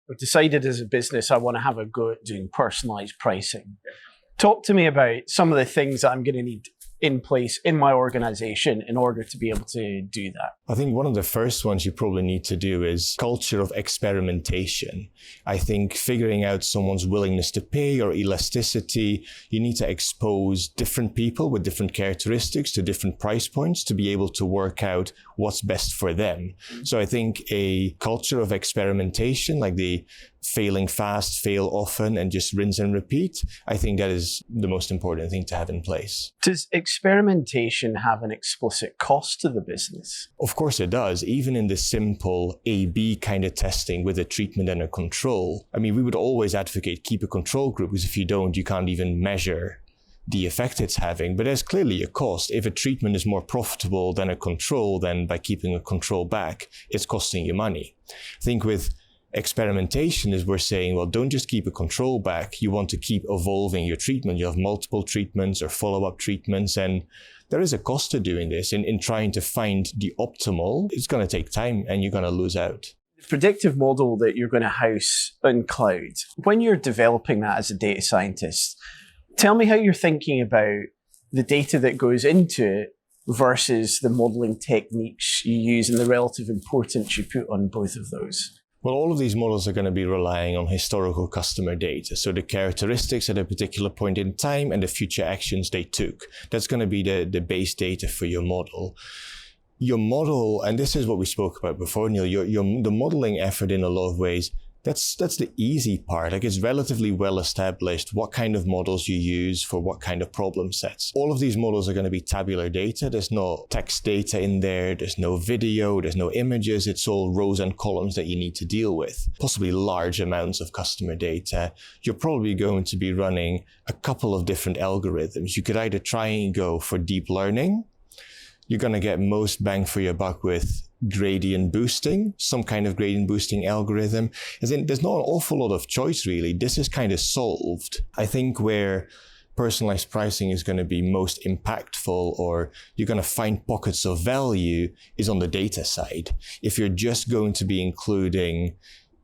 I've decided as a business I want to have a go at doing personalized pricing. Talk to me about some of the things that I'm going to need in place in my organization in order to be able to do that. I think one of the first ones you probably need to do is culture of experimentation. I think figuring out someone's willingness to pay or elasticity, you need to expose different people with different characteristics to different price points to be able to work out what's best for them. So I think a culture of experimentation, like the failing fast, fail often, and just rinse and repeat, I think that is the most important thing to have in place. Does experimentation have an explicit cost to the business? Of course it does. Even in the simple A/B kind of testing with a treatment and a control. I mean, we would always advocate keep a control group, because if you don't, you can't even measure the effect it's having. But there's clearly a cost. If a treatment is more profitable than a control, then by keeping a control back, it's costing you money. I think with experimentation is we're saying, well, don't just keep a control back. You want to keep evolving your treatment. You have multiple treatments or follow-up treatments, and there is a cost to doing this. In trying to find the optimal, it's going to take time and you're going to lose out. The predictive model that you're going to house in cloud, when you're developing that as a data scientist, tell me how you're thinking about the data that goes into it versus the modeling techniques you use and the relative importance you put on both of those. Well, all of these models are going to be relying on historical customer data. So the characteristics at a particular point in time and the future actions they took. That's going to be the base data for your model. Your model, and this is what we spoke about before, Neil, the modeling effort in a lot of ways, that's the easy part. Like, it's relatively well established what kind of models you use for what kind of problem sets. All of these models are going to be tabular data. There's no text data in there. There's no video. There's no images. It's all rows and columns that you need to deal with. Possibly large amounts of customer data. You're probably going to be running a couple of different algorithms. You could either try and go for deep learning. You're going to get most bang for your buck with gradient boosting, some kind of gradient boosting algorithm. As in, there's not an awful lot of choice, really. This is kind of solved. I think where personalized pricing is going to be most impactful, or you're going to find pockets of value, is on the data side. If you're just going to be including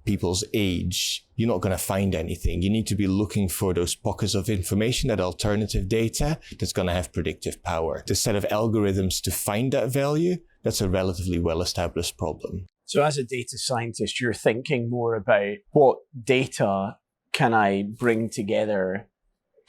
people's age, you're not going to find anything. You need to be looking for those pockets of information, that alternative data that's going to have predictive power. The set of algorithms to find that value, that's a relatively well-established problem. So as a data scientist, you're thinking more about what data can I bring together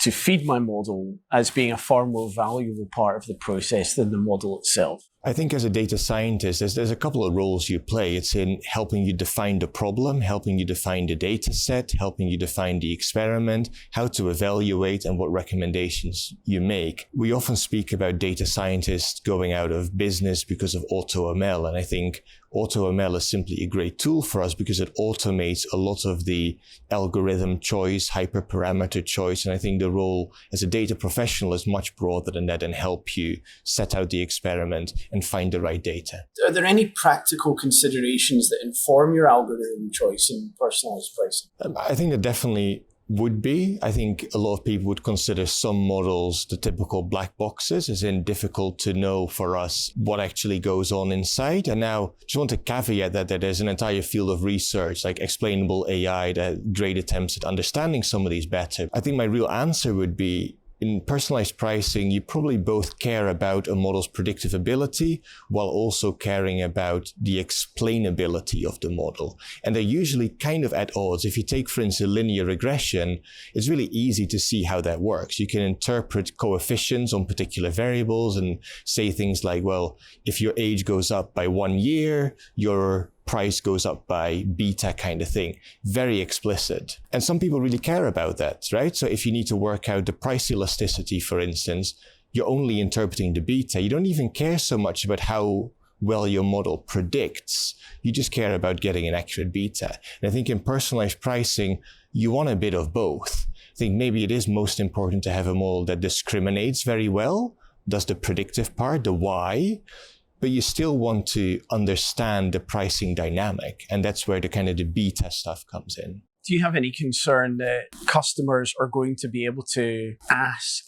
to feed my model as being a far more valuable part of the process than the model itself. I think as a data scientist, there's a couple of roles you play. It's in helping you define the problem, helping you define the data set, helping you define the experiment, how to evaluate, and what recommendations you make. We often speak about data scientists going out of business because of AutoML, and I think AutoML is simply a great tool for us because it automates a lot of the algorithm choice, hyperparameter choice, and I think the role as a data professional is much broader than that, and help you set out the experiment and find the right data. Are there any practical considerations that inform your algorithm choice in personalized pricing? I think there definitely would be. I think a lot of people would consider some models the typical black boxes, as in difficult to know for us what actually goes on inside. And now, just want to caveat that there's an entire field of research, like explainable AI, that great attempts at understanding some of these better. I think my real answer would be, in personalized pricing, you probably both care about a model's predictive ability while also caring about the explainability of the model. And they're usually kind of at odds. If you take, for instance, linear regression, it's really easy to see how that works. You can interpret coefficients on particular variables and say things like, well, if your age goes up by 1 year, your price goes up by beta kind of thing. Very explicit. And some people really care about that, right? So if you need to work out the price elasticity, for instance, you're only interpreting the beta. You don't even care so much about how well your model predicts. You just care about getting an accurate beta. And I think in personalized pricing, you want a bit of both. I think maybe it is most important to have a model that discriminates very well, does the predictive part, the why, but you still want to understand the pricing dynamic. And that's where the kind of the beta stuff comes in. Do you have any concern that customers are going to be able to ask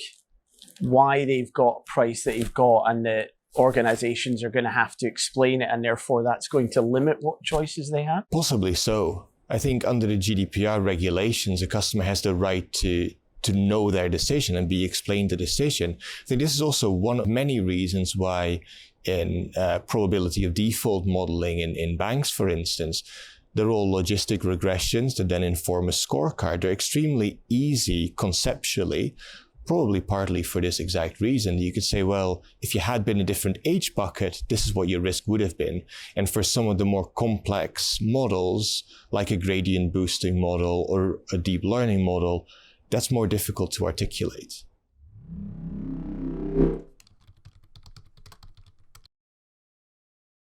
why they've got a price that you've got, and that organizations are going to have to explain it, and therefore that's going to limit what choices they have? Possibly so. I think under the GDPR regulations, a customer has the right to know their decision and be explained the decision. I think this is also one of many reasons why in probability of default modeling in banks, for instance, they're all logistic regressions that then inform a scorecard. They're extremely easy conceptually, probably partly for this exact reason. You could say, well, if you had been a different age bucket, this is what your risk would have been. And for some of the more complex models, like a gradient boosting model or a deep learning model, that's more difficult to articulate.